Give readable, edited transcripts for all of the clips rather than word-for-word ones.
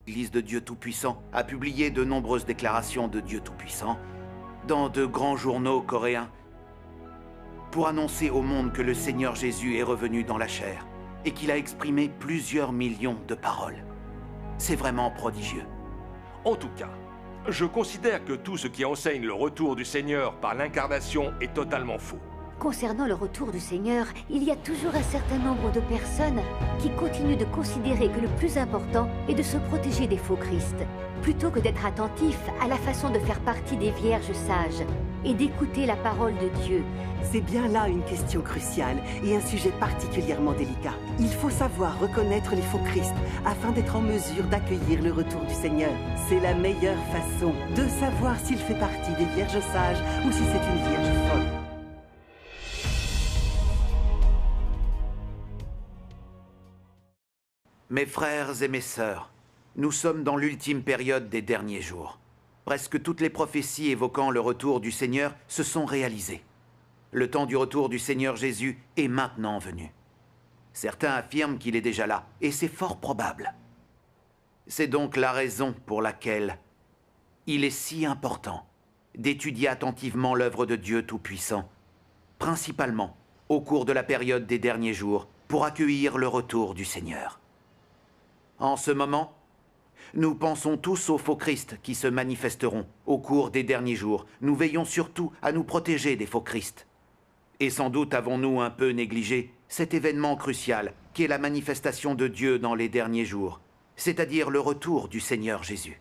l'Église de Dieu Tout-Puissant a publié de nombreuses déclarations de Dieu Tout-Puissant dans de grands journaux coréens pour annoncer au monde que le Seigneur Jésus est revenu dans la chair et qu'il a exprimé plusieurs millions de paroles. C'est vraiment prodigieux. En tout cas, je considère que tout ce qui enseigne le retour du Seigneur par l'incarnation est totalement faux. Concernant le retour du Seigneur, il y a toujours un certain nombre de personnes qui continuent de considérer que le plus important est de se protéger des faux Christ, plutôt que d'être attentif à la façon de faire partie des vierges sages et d'écouter la parole de Dieu. C'est bien là une question cruciale et un sujet particulièrement délicat. Il faut savoir reconnaître les faux Christ afin d'être en mesure d'accueillir le retour du Seigneur. C'est la meilleure façon de savoir s'il fait partie des vierges sages ou si c'est une vierge folle. Mes frères et mes sœurs, nous sommes dans l'ultime période des derniers jours. Presque toutes les prophéties évoquant le retour du Seigneur se sont réalisées. Le temps du retour du Seigneur Jésus est maintenant venu. Certains affirment qu'il est déjà là, et c'est fort probable. C'est donc la raison pour laquelle il est si important d'étudier attentivement l'œuvre de Dieu Tout-Puissant, principalement au cours de la période des derniers jours, pour accueillir le retour du Seigneur. En ce moment, nous pensons tous aux faux Christ qui se manifesteront au cours des derniers jours. Nous veillons surtout à nous protéger des faux Christ. Et sans doute avons-nous un peu négligé cet événement crucial qui est la manifestation de Dieu dans les derniers jours, c'est-à-dire le retour du Seigneur Jésus.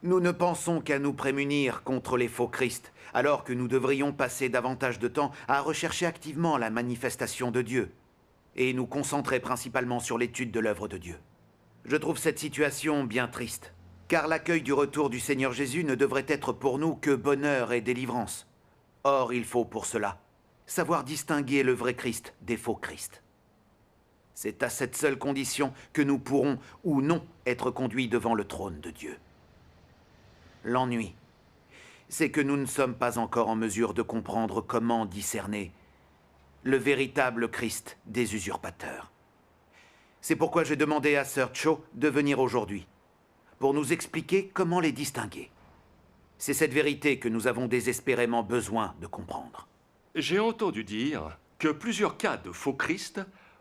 Nous ne pensons qu'à nous prémunir contre les faux Christ, alors que nous devrions passer davantage de temps à rechercher activement la manifestation de Dieu et nous concentrer principalement sur l'étude de l'œuvre de Dieu. Je trouve cette situation bien triste, car l'accueil du retour du Seigneur Jésus ne devrait être pour nous que bonheur et délivrance. Or, il faut pour cela savoir distinguer le vrai Christ des faux Christ. C'est à cette seule condition que nous pourrons ou non être conduits devant le trône de Dieu. L'ennui, c'est que nous ne sommes pas encore en mesure de comprendre comment discerner le véritable Christ des usurpateurs. C'est pourquoi j'ai demandé à Sir Cho de venir aujourd'hui, pour nous expliquer comment les distinguer. C'est cette vérité que nous avons désespérément besoin de comprendre. J'ai entendu dire que plusieurs cas de faux Christ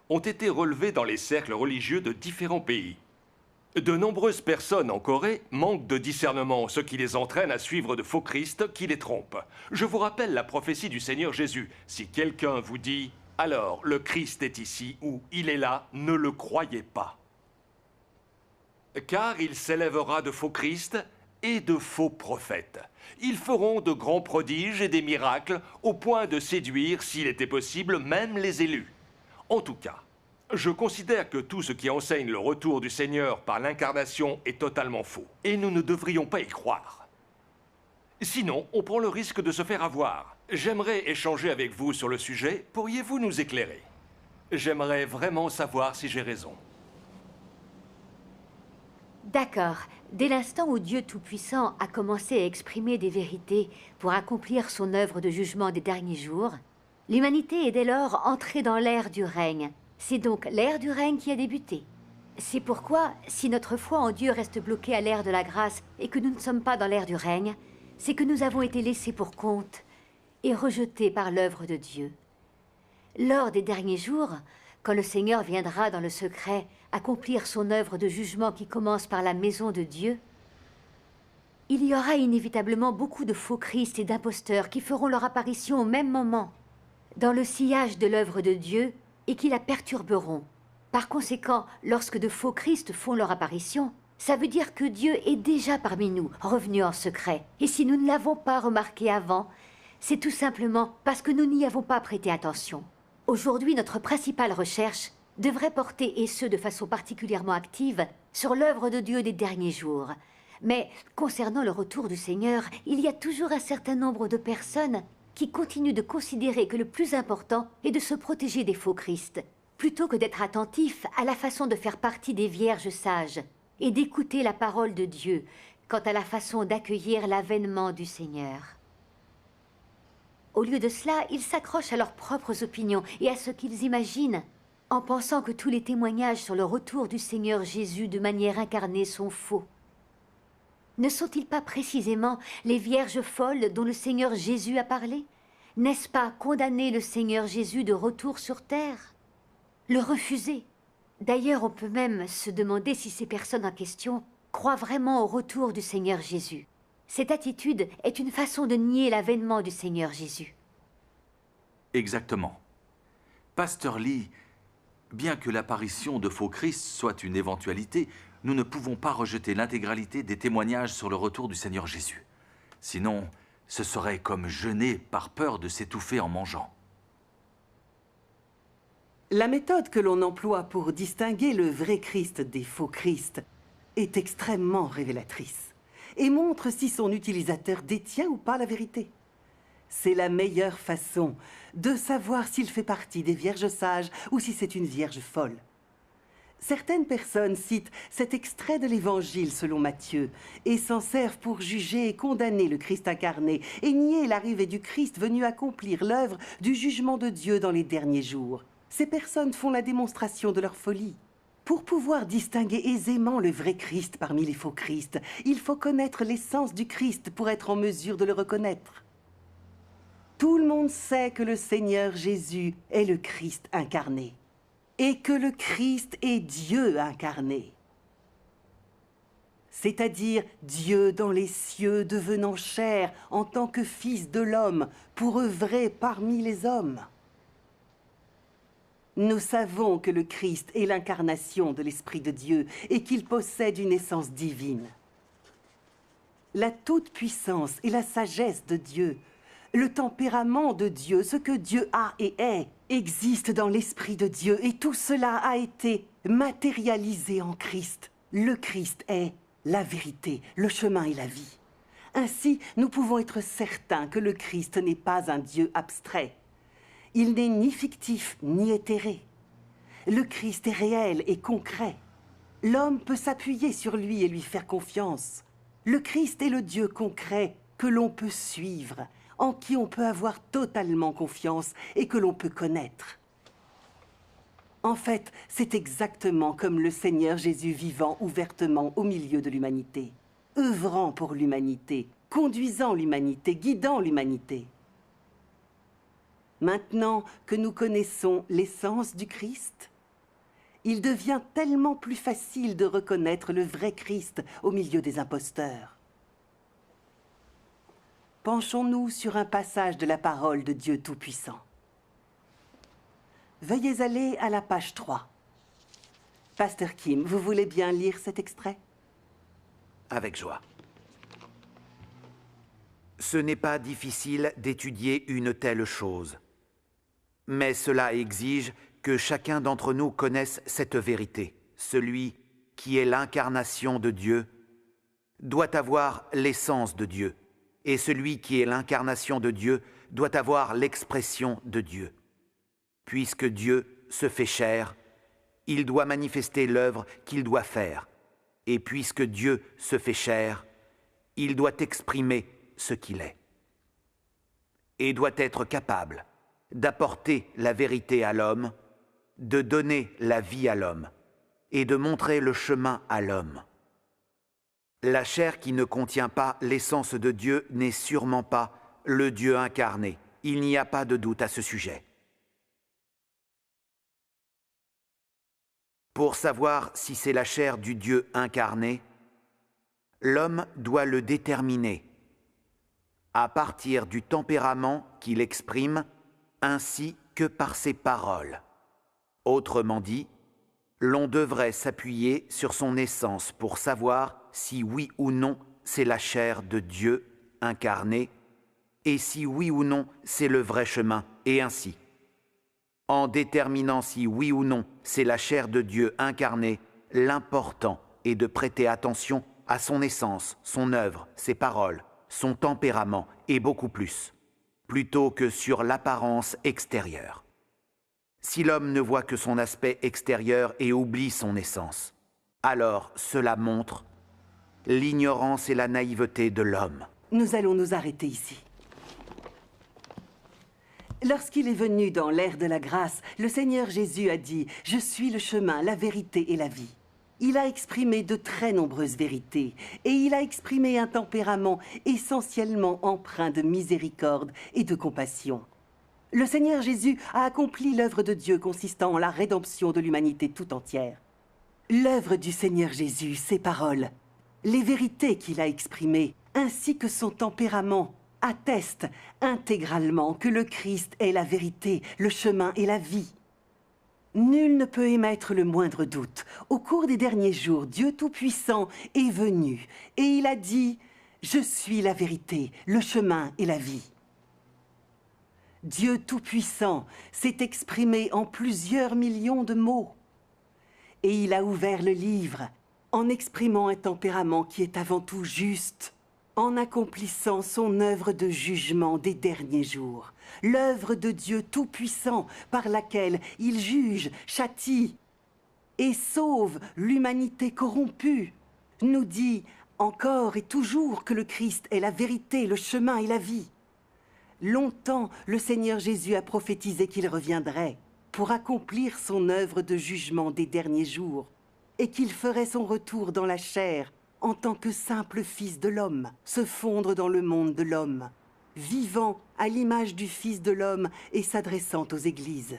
ont été relevés dans les cercles religieux de différents pays. De nombreuses personnes en Corée manquent de discernement, ce qui les entraîne à suivre de faux Christ qui les trompent. Je vous rappelle la prophétie du Seigneur Jésus. Si quelqu'un vous dit « Alors, le Christ est ici » ou « Il est là », ne le croyez pas. Car il s'élèvera de faux Christ et de faux prophètes. Ils feront de grands prodiges et des miracles au point de séduire, s'il était possible, même les élus. En tout cas, je considère que tout ce qui enseigne le retour du Seigneur par l'incarnation est totalement faux. Et nous ne devrions pas y croire. Sinon, on prend le risque de se faire avoir. J'aimerais échanger avec vous sur le sujet. Pourriez-vous nous éclairer? J'aimerais vraiment savoir si j'ai raison. D'accord. Dès l'instant où Dieu Tout-Puissant a commencé à exprimer des vérités pour accomplir son œuvre de jugement des derniers jours, l'humanité est dès lors entrée dans l'ère du règne. C'est donc l'ère du règne qui a débuté. C'est pourquoi, si notre foi en Dieu reste bloquée à l'ère de la grâce et que nous ne sommes pas dans l'ère du règne, c'est que nous avons été laissés pour compte et rejetés par l'œuvre de Dieu. Lors des derniers jours, quand le Seigneur viendra dans le secret accomplir son œuvre de jugement qui commence par la maison de Dieu, il y aura inévitablement beaucoup de faux Christ et d'imposteurs qui feront leur apparition au même moment, dans le sillage de l'œuvre de Dieu, et qui la perturberont. Par conséquent, lorsque de faux Christ font leur apparition, ça veut dire que Dieu est déjà parmi nous, revenu en secret. Et si nous ne l'avons pas remarqué avant, c'est tout simplement parce que nous n'y avons pas prêté attention. Aujourd'hui, notre principale recherche devrait porter, et ce de façon particulièrement active, sur l'œuvre de Dieu des derniers jours. Mais concernant le retour du Seigneur, il y a toujours un certain nombre de personnes qui continuent de considérer que le plus important est de se protéger des faux Christ, plutôt que d'être attentif à la façon de faire partie des vierges sages et d'écouter la parole de Dieu quant à la façon d'accueillir l'avènement du Seigneur. Au lieu de cela, ils s'accrochent à leurs propres opinions et à ce qu'ils imaginent, en pensant que tous les témoignages sur le retour du Seigneur Jésus de manière incarnée sont faux. Ne sont-ils pas précisément les vierges folles dont le Seigneur Jésus a parlé? N'est-ce pas condamner le Seigneur Jésus de retour sur terre? Le refuser? D'ailleurs, on peut même se demander si ces personnes en question croient vraiment au retour du Seigneur Jésus. Cette attitude est une façon de nier l'avènement du Seigneur Jésus. Exactement. Pasteur Lee, bien que l'apparition de faux Christ soit une éventualité, nous ne pouvons pas rejeter l'intégralité des témoignages sur le retour du Seigneur Jésus. Sinon, ce serait comme jeûner par peur de s'étouffer en mangeant. La méthode que l'on emploie pour distinguer le vrai Christ des faux Christ est extrêmement révélatrice et montre si son utilisateur détient ou pas la vérité. C'est la meilleure façon de savoir s'il fait partie des vierges sages ou si c'est une vierge folle. Certaines personnes citent cet extrait de l'Évangile selon Matthieu et s'en servent pour juger et condamner le Christ incarné et nier l'arrivée du Christ venu accomplir l'œuvre du jugement de Dieu dans les derniers jours. Ces personnes font la démonstration de leur folie. Pour pouvoir distinguer aisément le vrai Christ parmi les faux Christ, il faut connaître l'essence du Christ pour être en mesure de le reconnaître. Tout le monde sait que le Seigneur Jésus est le Christ incarné et que le Christ est Dieu incarné, c'est-à-dire Dieu dans les cieux devenant chair en tant que Fils de l'homme pour œuvrer parmi les hommes. Nous savons que le Christ est l'incarnation de l'Esprit de Dieu et qu'il possède une essence divine. La toute-puissance et la sagesse de Dieu, le tempérament de Dieu, ce que Dieu a et est, existe dans l'Esprit de Dieu et tout cela a été matérialisé en Christ. Le Christ est la vérité, le chemin et la vie. Ainsi, nous pouvons être certains que le Christ n'est pas un Dieu abstrait. Il n'est ni fictif ni éthéré. Le Christ est réel et concret. L'homme peut s'appuyer sur lui et lui faire confiance. Le Christ est le Dieu concret que l'on peut suivre, en qui on peut avoir totalement confiance et que l'on peut connaître. En fait, c'est exactement comme le Seigneur Jésus vivant ouvertement au milieu de l'humanité, œuvrant pour l'humanité, conduisant l'humanité, guidant l'humanité. Maintenant que nous connaissons l'essence du Christ, il devient tellement plus facile de reconnaître le vrai Christ au milieu des imposteurs. Penchons-nous sur un passage de la parole de Dieu Tout-Puissant. Veuillez aller à la page 3. Pasteur Kim, vous voulez bien lire cet extrait? Avec joie. Ce n'est pas difficile d'étudier une telle chose. Mais cela exige que chacun d'entre nous connaisse cette vérité. Celui qui est l'incarnation de Dieu doit avoir l'essence de Dieu. Et celui qui est l'incarnation de Dieu doit avoir l'expression de Dieu. Puisque Dieu se fait chair, il doit manifester l'œuvre qu'il doit faire. Et puisque Dieu se fait chair, il doit exprimer ce qu'il est. Et doit être capable d'apporter la vérité à l'homme, de donner la vie à l'homme et de montrer le chemin à l'homme. La chair qui ne contient pas l'essence de Dieu n'est sûrement pas le Dieu incarné. Il n'y a pas de doute à ce sujet. Pour savoir si c'est la chair du Dieu incarné, l'homme doit le déterminer à partir du tempérament qu'il exprime ainsi que par ses paroles. Autrement dit, l'on devrait s'appuyer sur son essence pour savoir si oui ou non c'est la chair de Dieu incarnée et si oui ou non c'est le vrai chemin, et ainsi. En déterminant si oui ou non c'est la chair de Dieu incarnée, l'important est de prêter attention à son essence, son œuvre, ses paroles, son tempérament et beaucoup plus, plutôt que sur l'apparence extérieure. Si l'homme ne voit que son aspect extérieur et oublie son essence, alors cela montre l'ignorance et la naïveté de l'homme. Nous allons nous arrêter ici. Lorsqu'il est venu dans l'ère de la grâce, le Seigneur Jésus a dit « Je suis le chemin, la vérité et la vie ». Il a exprimé de très nombreuses vérités et il a exprimé un tempérament essentiellement empreint de miséricorde et de compassion. Le Seigneur Jésus a accompli l'œuvre de Dieu consistant en la rédemption de l'humanité tout entière. L'œuvre du Seigneur Jésus, ses paroles, les vérités qu'il a exprimées, ainsi que son tempérament, attestent intégralement que le Christ est la vérité, le chemin et la vie. Nul ne peut émettre le moindre doute. Au cours des derniers jours, Dieu Tout-Puissant est venu et il a dit « Je suis la vérité, le chemin et la vie ». Dieu Tout-Puissant s'est exprimé en plusieurs millions de mots. Et il a ouvert le livre en exprimant un tempérament qui est avant tout juste, en accomplissant son œuvre de jugement des derniers jours, l'œuvre de Dieu Tout-Puissant par laquelle il juge, châtie et sauve l'humanité corrompue, nous dit encore et toujours que le Christ est la vérité, le chemin et la vie. Longtemps, le Seigneur Jésus a prophétisé qu'il reviendrait pour accomplir son œuvre de jugement des derniers jours et qu'il ferait son retour dans la chair en tant que simple fils de l'homme, se fondre dans le monde de l'homme, vivant à l'image du Fils de l'homme et s'adressant aux églises.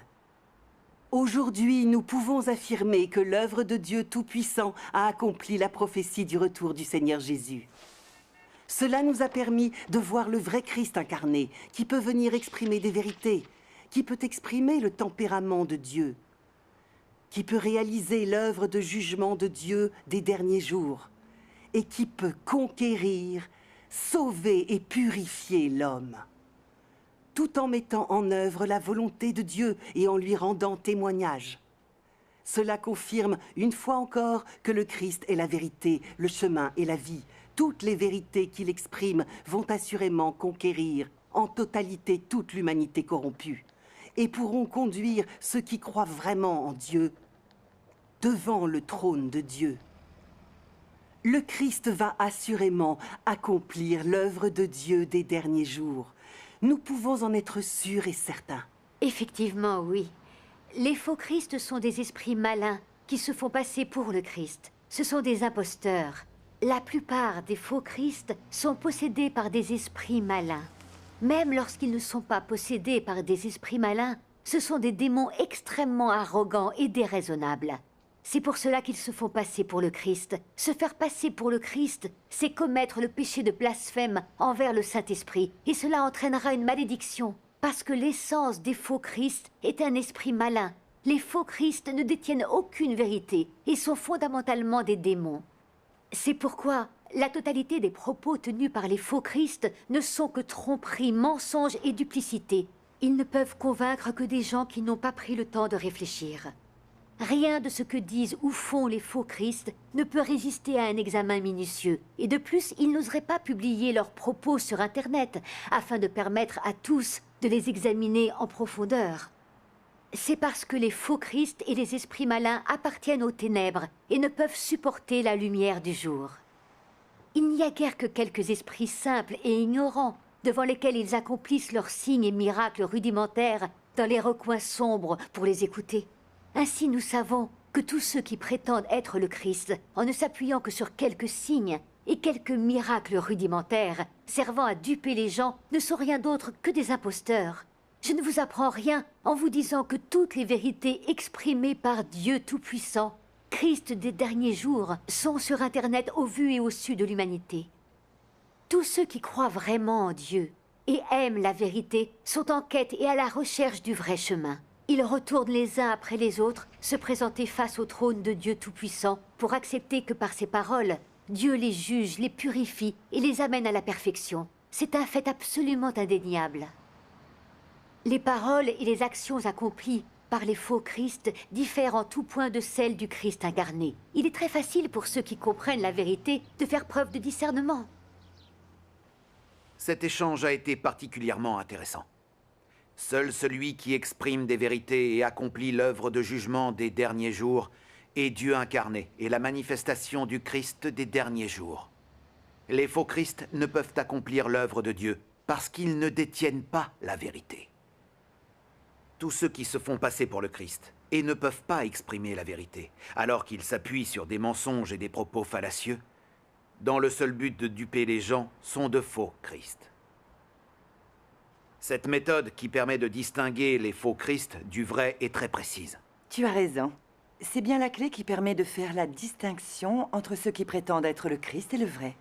Aujourd'hui, nous pouvons affirmer que l'œuvre de Dieu Tout-Puissant a accompli la prophétie du retour du Seigneur Jésus. Cela nous a permis de voir le vrai Christ incarné, qui peut venir exprimer des vérités, qui peut exprimer le tempérament de Dieu, qui peut réaliser l'œuvre de jugement de Dieu des derniers jours, et qui peut conquérir, sauver et purifier l'homme, tout en mettant en œuvre la volonté de Dieu et en lui rendant témoignage. Cela confirme une fois encore que le Christ est la vérité, le chemin et la vie. Toutes les vérités qu'il exprime vont assurément conquérir en totalité toute l'humanité corrompue et pourront conduire ceux qui croient vraiment en Dieu devant le trône de Dieu. Le Christ va assurément accomplir l'œuvre de Dieu des derniers jours. Nous pouvons en être sûrs et certains. Effectivement, oui. Les faux Christ sont des esprits malins qui se font passer pour le Christ. Ce sont des imposteurs. La plupart des faux Christ sont possédés par des esprits malins. Même lorsqu'ils ne sont pas possédés par des esprits malins, ce sont des démons extrêmement arrogants et déraisonnables. C'est pour cela qu'ils se font passer pour le Christ. Se faire passer pour le Christ, c'est commettre le péché de blasphème envers le Saint-Esprit. Et cela entraînera une malédiction. Parce que l'essence des faux Christ est un esprit malin. Les faux Christ ne détiennent aucune vérité et sont fondamentalement des démons. C'est pourquoi la totalité des propos tenus par les faux Christ ne sont que tromperies, mensonges et duplicité. Ils ne peuvent convaincre que des gens qui n'ont pas pris le temps de réfléchir. Rien de ce que disent ou font les faux Christ ne peut résister à un examen minutieux. Et de plus, ils n'oseraient pas publier leurs propos sur Internet afin de permettre à tous de les examiner en profondeur. C'est parce que les faux Christ et les esprits malins appartiennent aux ténèbres et ne peuvent supporter la lumière du jour. Il n'y a guère que quelques esprits simples et ignorants devant lesquels ils accomplissent leurs signes et miracles rudimentaires dans les recoins sombres pour les écouter. Ainsi, nous savons que tous ceux qui prétendent être le Christ, en ne s'appuyant que sur quelques signes et quelques miracles rudimentaires, servant à duper les gens, ne sont rien d'autre que des imposteurs. Je ne vous apprends rien en vous disant que toutes les vérités exprimées par Dieu Tout-Puissant, Christ des derniers jours, sont sur Internet au vu et au su de l'humanité. Tous ceux qui croient vraiment en Dieu et aiment la vérité sont en quête et à la recherche du vrai chemin. Ils retournent les uns après les autres se présenter face au trône de Dieu Tout-Puissant pour accepter que par ses paroles, Dieu les juge, les purifie et les amène à la perfection. C'est un fait absolument indéniable. Les paroles et les actions accomplies par les faux Christ diffèrent en tout point de celles du Christ incarné. Il est très facile pour ceux qui comprennent la vérité de faire preuve de discernement. Cet échange a été particulièrement intéressant. Seul celui qui exprime des vérités et accomplit l'œuvre de jugement des derniers jours est Dieu incarné et la manifestation du Christ des derniers jours. Les faux Christ ne peuvent accomplir l'œuvre de Dieu parce qu'ils ne détiennent pas la vérité. Tous ceux qui se font passer pour le Christ et ne peuvent pas exprimer la vérité, alors qu'ils s'appuient sur des mensonges et des propos fallacieux, dans le seul but de duper les gens, sont de faux Christ. Cette méthode qui permet de distinguer les faux Christ du vrai est très précise. Tu as raison. C'est bien la clé qui permet de faire la distinction entre ceux qui prétendent être le Christ et le vrai.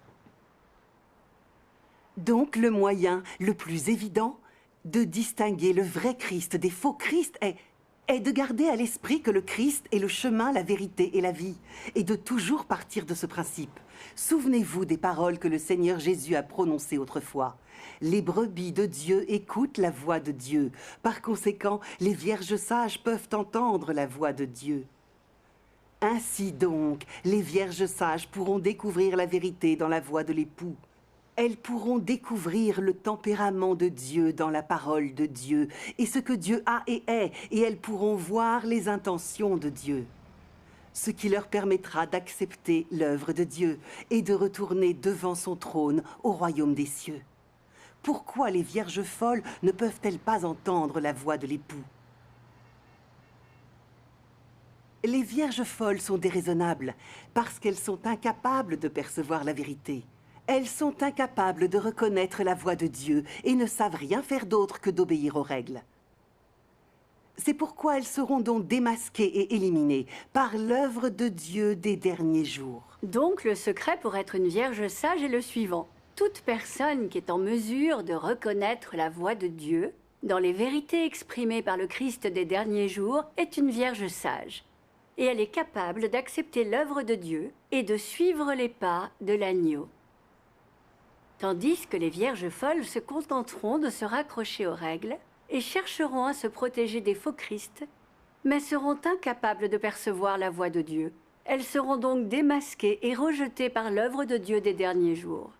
Donc, le moyen le plus évident de distinguer le vrai Christ des faux Christ est de garder à l'esprit que le Christ est le chemin, la vérité et la vie, et de toujours partir de ce principe. Souvenez-vous des paroles que le Seigneur Jésus a prononcées autrefois. Les brebis de Dieu écoutent la voix de Dieu. Par conséquent, les vierges sages peuvent entendre la voix de Dieu. Ainsi donc, les vierges sages pourront découvrir la vérité dans la voix de l'époux. Elles pourront découvrir le tempérament de Dieu dans la parole de Dieu et ce que Dieu a et est, et elles pourront voir les intentions de Dieu. Ce qui leur permettra d'accepter l'œuvre de Dieu et de retourner devant son trône au royaume des cieux. Pourquoi les vierges folles ne peuvent-elles pas entendre la voix de l'époux? Les vierges folles sont déraisonnables parce qu'elles sont incapables de percevoir la vérité. Elles sont incapables de reconnaître la voix de Dieu et ne savent rien faire d'autre que d'obéir aux règles. C'est pourquoi elles seront donc démasquées et éliminées par l'œuvre de Dieu des derniers jours. Donc le secret pour être une vierge sage est le suivant. Toute personne qui est en mesure de reconnaître la voix de Dieu dans les vérités exprimées par le Christ des derniers jours est une vierge sage. Et elle est capable d'accepter l'œuvre de Dieu et de suivre les pas de l'agneau. Tandis que les vierges folles se contenteront de se raccrocher aux règles et chercheront à se protéger des faux Christ, mais seront incapables de percevoir la voix de Dieu. Elles seront donc démasquées et rejetées par l'œuvre de Dieu des derniers jours.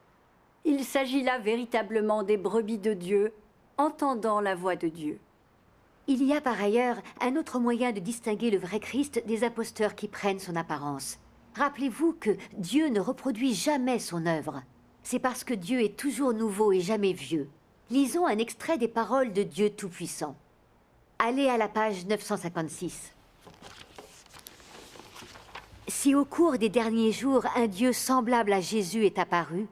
Il s'agit là véritablement des brebis de Dieu, entendant la voix de Dieu. Il y a par ailleurs un autre moyen de distinguer le vrai Christ des imposteurs qui prennent son apparence. Rappelez-vous que Dieu ne reproduit jamais son œuvre. C'est parce que Dieu est toujours nouveau et jamais vieux. Lisons un extrait des paroles de Dieu Tout-Puissant. Allez à la page 956. Si au cours des derniers jours un Dieu semblable à Jésus est apparu,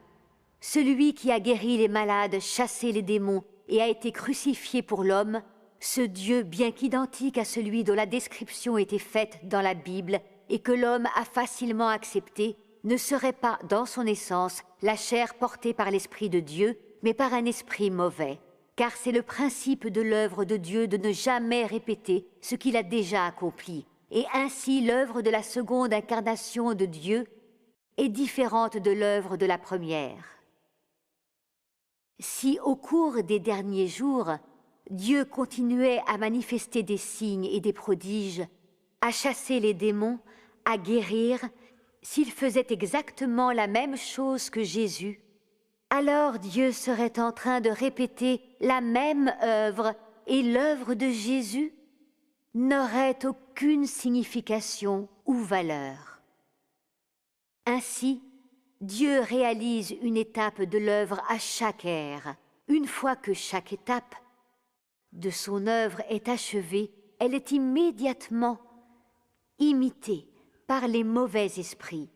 celui qui a guéri les malades, chassé les démons et a été crucifié pour l'homme, ce Dieu bien qu'identique à celui dont la description était faite dans la Bible et que l'homme a facilement accepté, ne serait pas, dans son essence, la chair portée par l'Esprit de Dieu, mais par un esprit mauvais. Car c'est le principe de l'œuvre de Dieu de ne jamais répéter ce qu'il a déjà accompli. Et ainsi l'œuvre de la seconde incarnation de Dieu est différente de l'œuvre de la première. Si au cours des derniers jours, Dieu continuait à manifester des signes et des prodiges, à chasser les démons, à guérir, s'il faisait exactement la même chose que Jésus, alors Dieu serait en train de répéter la même œuvre et l'œuvre de Jésus n'aurait aucune signification ou valeur. Ainsi, Dieu réalise une étape de l'œuvre à chaque ère. Une fois que chaque étape de son œuvre est achevée, elle est immédiatement imitée par les mauvais esprits.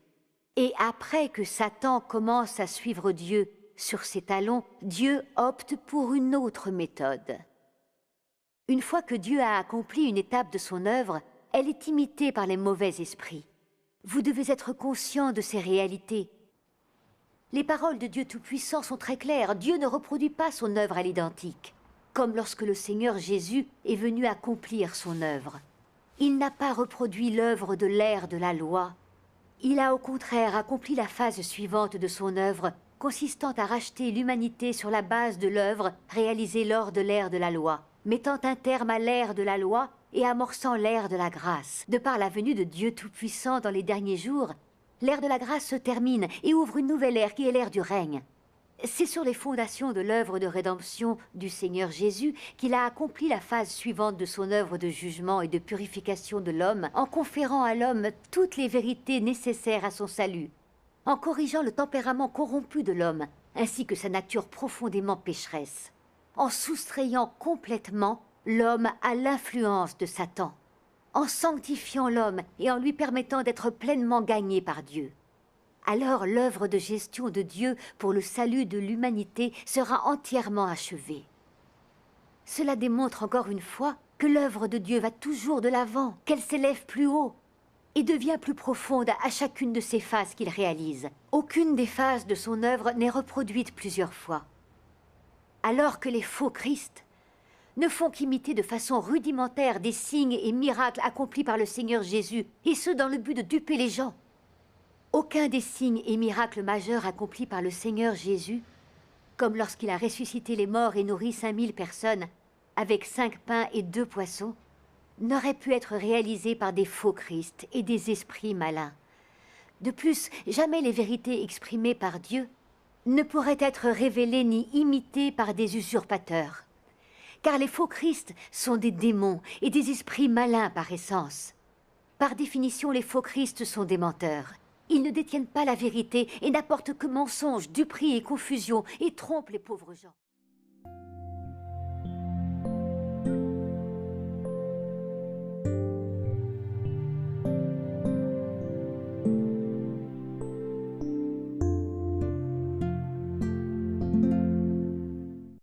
Et après que Satan commence à suivre Dieu sur ses talons, Dieu opte pour une autre méthode. Une fois que Dieu a accompli une étape de son œuvre, elle est imitée par les mauvais esprits. Vous devez être conscient de ces réalités. Les paroles de Dieu Tout-Puissant sont très claires. Dieu ne reproduit pas son œuvre à l'identique, comme lorsque le Seigneur Jésus est venu accomplir son œuvre. Il n'a pas reproduit l'œuvre de l'ère de la loi. Il a au contraire accompli la phase suivante de son œuvre, consistant à racheter l'humanité sur la base de l'œuvre réalisée lors de l'ère de la loi, mettant un terme à l'ère de la loi et amorçant l'ère de la grâce. De par la venue de Dieu Tout-Puissant dans les derniers jours, l'ère de la grâce se termine et ouvre une nouvelle ère qui est l'ère du règne. C'est sur les fondations de l'œuvre de rédemption du Seigneur Jésus qu'il a accompli la phase suivante de son œuvre de jugement et de purification de l'homme, en conférant à l'homme toutes les vérités nécessaires à son salut, en corrigeant le tempérament corrompu de l'homme, ainsi que sa nature profondément pécheresse, en soustrayant complètement l'homme a l'influence de Satan, en sanctifiant l'homme et en lui permettant d'être pleinement gagné par Dieu. Alors l'œuvre de gestion de Dieu pour le salut de l'humanité sera entièrement achevée. Cela démontre encore une fois que l'œuvre de Dieu va toujours de l'avant, qu'elle s'élève plus haut et devient plus profonde à chacune de ces phases qu'il réalise. Aucune des phases de son œuvre n'est reproduite plusieurs fois. Alors que les faux Christ ne font qu'imiter de façon rudimentaire des signes et miracles accomplis par le Seigneur Jésus, et ce dans le but de duper les gens. Aucun des signes et miracles majeurs accomplis par le Seigneur Jésus, comme lorsqu'il a ressuscité les morts et nourri 5000 personnes avec 5 pains et 2 poissons, n'aurait pu être réalisé par des faux Christ et des esprits malins. De plus, jamais les vérités exprimées par Dieu ne pourraient être révélées ni imitées par des usurpateurs. Car les faux Christ sont des démons et des esprits malins par essence. Par définition, les faux Christ sont des menteurs. Ils ne détiennent pas la vérité et n'apportent que mensonges, duperies et confusion et trompent les pauvres gens.